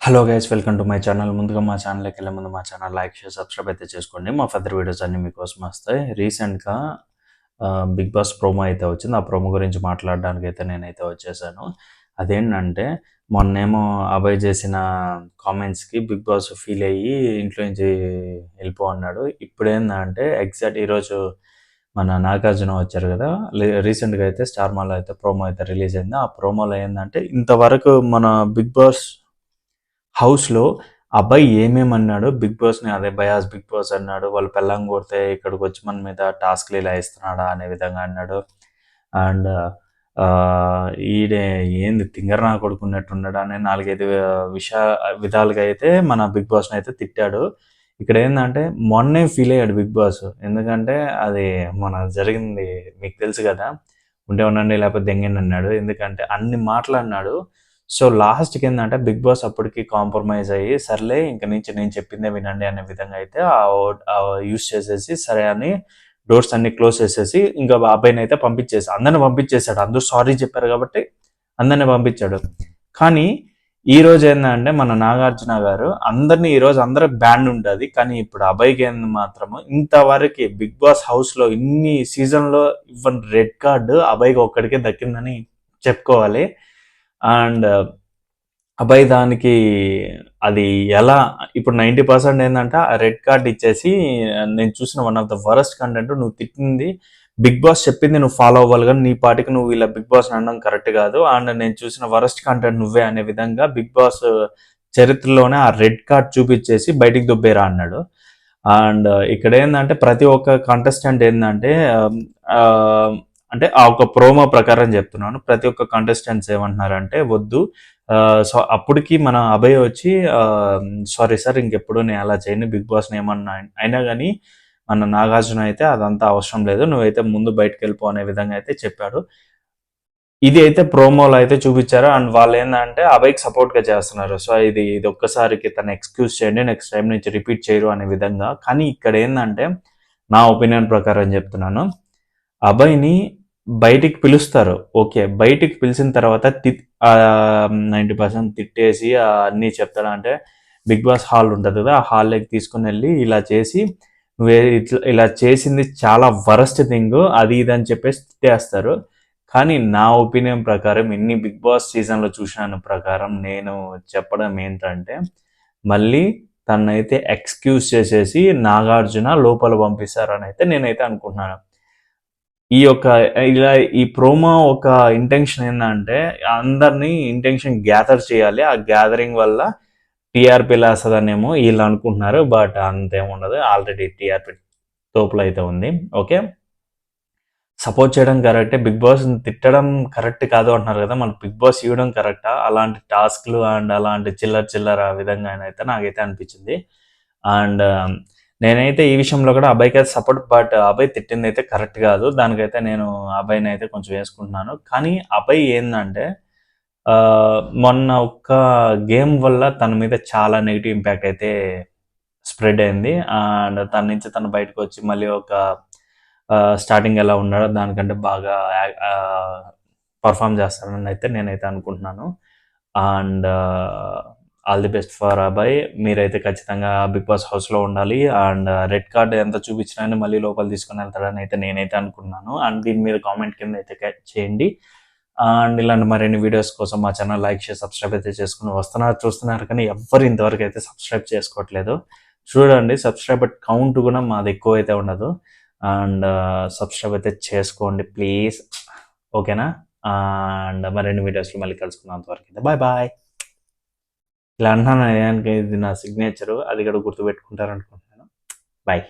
Hello guys, welcome to my channel. ముందుగా మా ఛానల్కి వెళ్ళే ముందు మా ఛానల్ లైక్ షేర్ సబ్స్క్రైబ్ అయితే చేసుకోండి. మా ఫర్దర్ వీడియోస్ అన్నీ మీకోసం వస్తాయి. రీసెంట్గా బిగ్ బాస్ ప్రోమో అయితే వచ్చింది. ఆ ప్రోమో గురించి మాట్లాడడానికి అయితే నేనైతే వచ్చేసాను. అదేంటంటే మొన్నేమో అభయ్ చేసిన కామెంట్స్కి బిగ్ బాస్ ఫీల్ అయ్యి ఇంట్లో నుంచి వెళ్ళిపో అన్నాడు. ఇప్పుడు ఏంటంటే ఎగ్జాక్ట్ ఈరోజు మన నాగార్జున వచ్చారు కదా, రీసెంట్గా అయితే స్టార్ మాలో అయితే ప్రోమో అయితే రిలీజ్ అయింది. ఆ ప్రోమోలో ఏంటంటే ఇంతవరకు మన బిగ్ బాస్ హౌస్‌లో అబ్బాయి ఏమేమన్నాడు బిగ్ బాస్‌ని, అదే బయాస్ బిగ్ బాస్ అన్నాడు. వాళ్ళ పెళ్ళాం కొడితే ఇక్కడికొచ్చి మన మీద టాస్క్‌లు ఇలా ఇస్తున్నాడా అనే విధంగా అన్నాడు. అండ్ ఈడే ఏంది తింగర్ నా కొడుకున్నట్టున్నాడు అని 4, 5 విధాలుగా అయితే మన బిగ్ బాస్‌ని అయితే తిట్టాడు. ఇక్కడ ఏందంటే మొన్నే ఫీల్ అయ్యాడు బిగ్ బాస్. ఎందుకంటే అది మన జరిగింది మీకు తెలుసు కదా! ఉంటే ఉండండి లేకపోతే దెంగేయండి అన్నాడు. ఎందుకంటే అన్ని మాటలన్నాడు. సో లాస్ట్‌కి ఏందంటే బిగ్ బాస్ అప్పటికి కాంప్రమైజ్ అయ్యి సర్లే ఇంక నుంచి నేను చెప్పిందే వినండి అనే విధంగా అయితే యూజ్ చేసేసి సరే అని డోర్స్ అన్ని క్లోజ్ చేసేసి ఇంకా అబ్బాయిని అయితే అందరిని పంపించేశాడు. అందరూ సారీ చెప్పారు కాబట్టి అందరిని పంపించాడు. కానీ ఈ రోజు ఏందంటే మన నాగార్జున గారు అందరినీ ఈరోజు అందరికి బ్యాన్ ఉంటుంది. కానీ ఇప్పుడు అబ్బాయికి ఏంది మాత్రము ఇంతవరకు బిగ్ బాస్ హౌస్లో ఇన్ని సీజన్లో ఇవ్వని రెడ్ కార్డు అబ్బాయికి ఒక్కడికే దక్కిందని చెప్పుకోవాలి. అండ్ అబ్బాయి దానికి అది ఎలా ఇప్పుడు 90% ఏంటంటే ఆ రెడ్ కార్డ్ ఇచ్చేసి నేను చూసిన one of the worst content, నువ్వు తిట్టింది బిగ్ బాస్ చెప్పింది నువ్వు ఫాలో అవ్వాలి కానీ నీ పాటికి నువ్వు ఇలా బిగ్ బాస్ అనడం కరెక్ట్ కాదు. అండ్ నేను చూసిన వరస్ట్ కంటెంట్ నువ్వే అనే విధంగా బిగ్ బాస్ చరిత్రలోనే ఆ రెడ్ కార్డ్ చూపించేసి బయటికి దుబ్బేరా అన్నాడు. అండ్ ఇక్కడ ఏంటంటే ప్రతి ఒక్క కంటెస్టెంట్ ఏంటంటే అంటే ఆ ఒక ప్రోమో ప్రకారం చెప్తున్నాను, ప్రతి ఒక్క కంటెస్టెంట్స్ ఏమంటున్నారంటే వద్దు. సో అప్పటికి మన అభయ్ వచ్చి సారీ సార్ ఇంకెప్పుడు నేను అలా చేయను, బిగ్ బాస్ని ఏమన్నా అయినా కానీ మన నాగార్జున అయితే అదంతా అవసరం లేదు, నువ్వైతే ముందు బయటకు వెళ్ళిపో అనే విధంగా అయితే చెప్పాడు. ఇది అయితే ప్రోమోలో అయితే చూపించారు. అండ్ వాళ్ళు ఏంటంటే అభయ్కి సపోర్ట్గా చేస్తున్నారు. సో ఇది ఒక్కసారికి తను ఎక్స్క్యూజ్ చేయండి, నెక్స్ట్ టైం నుంచి రిపీట్ చేయరు అనే విధంగా. కానీ ఇక్కడ ఏంటంటే నా ఒపీనియన్ ప్రకారం చెప్తున్నాను, అభయ్ని బయటికి పిలుస్తారు. ఓకే, బయటికి పిలిచిన తర్వాత 90% తిట్టేసి అన్నీ చెప్తాడు. అంటే బిగ్ బాస్ హాల్ ఉంటుంది కదా, ఆ హాల్లోకి తీసుకుని వెళ్ళి ఇలా చేసి నువ్వే ఇట్లా ఇలా చేసింది చాలా వరస్ట్ థింగ్ అది ఇది అని చెప్పేసి తిట్టేస్తారు. కానీ నా ఒపీనియన్ ప్రకారం ఇన్ని బిగ్ బాస్ సీజన్లో చూసిన ప్రకారం నేను చెప్పడం ఏంటంటే మళ్ళీ తనైతే ఎక్స్క్యూజ్ చేసేసి నాగార్జున లోపల పంపిస్తారని అయితే నేనైతే అనుకుంటున్నాను. ఈ యొక్క ఇలా ఈ ప్రోమో ఒక ఇంటెన్షన్ ఏంటంటే అందరినీ ఇంటెన్షన్ గ్యాదర్ చేయాలి. ఆ గ్యాదరింగ్ వల్ల టీఆర్పీ లేస్తుందనేమో వీళ్ళు అనుకుంటున్నారు. బట్ అంతేముండదు, ఆల్రెడీ టీఆర్పీ తోపులో అయితే ఉంది. ఓకే, సపోర్ట్ చేయడం కరెక్టే, బిగ్ బాస్ తిట్టడం కరెక్ట్ కాదు అంటున్నారు కదా, మన బిగ్ బాస్ ఇవ్వడం కరెక్టా? అలాంటి టాస్క్లు అండ్ అలాంటి చిల్లర విధంగా అయితే నాకైతే అనిపించింది. అండ్ నేనైతే ఈ విషయంలో కూడా అబ్బాయికి అయితే సపోర్ట్, బట్ అబ్బాయి తిట్టింది అయితే కరెక్ట్ కాదు. దానికైతే నేను అబ్బాయిని అయితే కొంచెం వేసుకుంటున్నాను. కానీ అబ్బాయి ఏంటంటే మొన్న ఒక్క గేమ్ వల్ల తన మీద చాలా నెగిటివ్ ఇంపాక్ట్ అయితే స్ప్రెడ్ అయింది. అండ్ తన నుంచి తను బయటకు వచ్చి మళ్ళీ ఒక స్టార్టింగ్ ఎలా ఉన్నాడో దానికంటే బాగా పర్ఫామ్ చేస్తానని అయితే నేనైతే అనుకుంటున్నాను. And all the best for అబ్బాయి. మీరైతే ఖచ్చితంగా బిగ్ బాస్ హౌస్లో ఉండాలి. అండ్ రెడ్ కార్డ్ ఎంత చూపించినా మళ్ళీ లోపల తీసుకుని వెళ్తాడని అయితే నేనైతే అనుకుంటున్నాను. అండ్ దీని మీద కామెంట్ కింద అయితే చేయండి. అండ్ ఇలాంటి మరిన్ని వీడియోస్ కోసం మా ఛానల్ లైక్ చేసి సబ్స్క్రైబ్ అయితే చేసుకుని చూస్తున్నారు కానీ ఎవ్వరు ఇంతవరకు అయితే సబ్స్క్రైబ్ చేసుకోవట్లేదు. చూడండి, సబ్స్క్రైబర్ కౌంట్ కూడా మాది ఎక్కువ అయితే ఉండదు. అండ్ సబ్స్క్రైబ్ అయితే చేసుకోండి ప్లీజ్, ఓకేనా? అండ్ మరిన్ని వీడియోస్లో మళ్ళీ కలుసుకుందాం. అంతవరకు అయితే బాయ్ బాయ్. ఇలా అంటున్నాను, ఇది నా సిగ్నేచరు, అది కూడా గుర్తుపెట్టుకుంటారనుకుంటున్నాను. బాయ్.